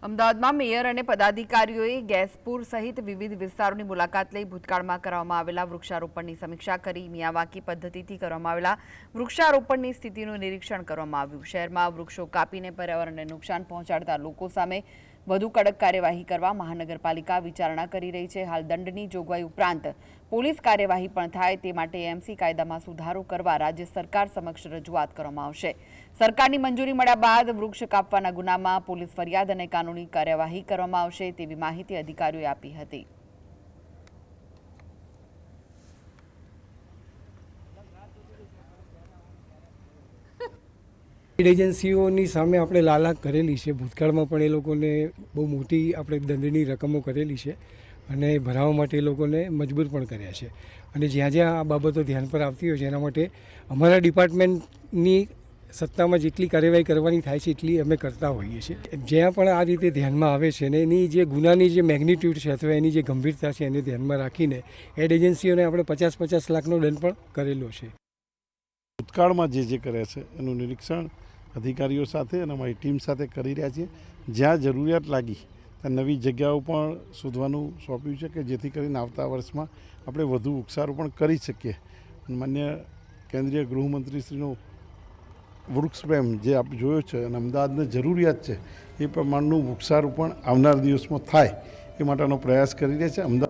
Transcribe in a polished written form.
અમદાવાદમાં મેયર અને પદાધિકારીઓએ ગેસપુર સહિત વિવિધ વિસ્તારોની મુલાકાત લઈ ભૂતકાળમાં કરવામાં આવેલા વૃક્ષારોપણની સમીક્ષા કરી। મિયાવાકી પદ્ધતિથી કરવામાં આવેલા વૃક્ષારોપણની સ્થિતિનું નિરીક્ષણ કરવામાં આવ્યું। શહેરમાં વૃક્ષો કાપીને પર્યાવરણને નુકસાન પહોંચાડતા લોકો સામે વધુ કડક કાર્યવાહી કરવા મહાનગરપાલિકા વિચારણા કરી રહી છે। હાલ દંડની જોગવાઈ ઉપરાંત પોલીસ કાર્યવાહી પણ થાય તે માટે એમસી કાયદામાં સુધારો કરવા રાજ્ય સરકાર સમક્ષ રજૂઆત કરવામાં આવશે। સરકારની મંજૂરી મળ્યા બાદ વૃક્ષ કાપવાના ગુનામાં પોલીસ ફરિયાદ અને કાનૂની કાર્યવાહી કરવામાં આવશે તેવી માહિતી અધિકારીઓએ આપી હતી। એજન્સીઓની સામે આપણે લાલાક કરેલી છે। ભૂતકાળમાં પણ એ લોકોને બહુ મોટી આપણે દંડની રકમો કરેલી છે અને ભરાવવા માટે એ લોકોને મજબૂર પણ કર્યા છે। અને જ્યાં જ્યાં આ બાબતો ધ્યાન પર આવતી હોય છે એના માટે અમારા ડિપાર્ટમેન્ટની સત્તામાં જેટલી કાર્યવાહી કરવાની થાય છે એટલી અમે કરતા હોઈએ છીએ। જ્યાં પણ આ રીતે ધ્યાનમાં આવે છે ને એની જે ગુનાની જે મેગ્નિટ્યૂડ છે અથવા એની જે ગંભીરતા છે એને ધ્યાનમાં રાખીને એડ એજન્સીઓને આપણે 50-50 લાખનો દંડ પણ કરેલો છે। ભૂતકાળમાં જે કરે છે એનું નિરીક્ષણ અધિકારીઓ સાથે અને અમારી ટીમ સાથે કરી રહ્યા છીએ। જ્યાં જરૂરિયાત લાગી ત્યાં નવી જગ્યાઓ પણ શોધવાનું સોંપ્યું છે કે જેથી કરીને આવતા વર્ષમાં આપણે વધુ વૃક્ષારોપણ કરી શકીએ। માન્ય કેન્દ્રીય ગૃહમંત્રીશ્રીનો વૃક્ષ પ્રેમ જે આપ જોયો છે અને અમદાવાદને જરૂરિયાત છે એ પ્રમાણનું વૃક્ષારોપણ આવનાર દિવસમાં થાય એ માટેનો પ્રયાસ કરી રહ્યા છે।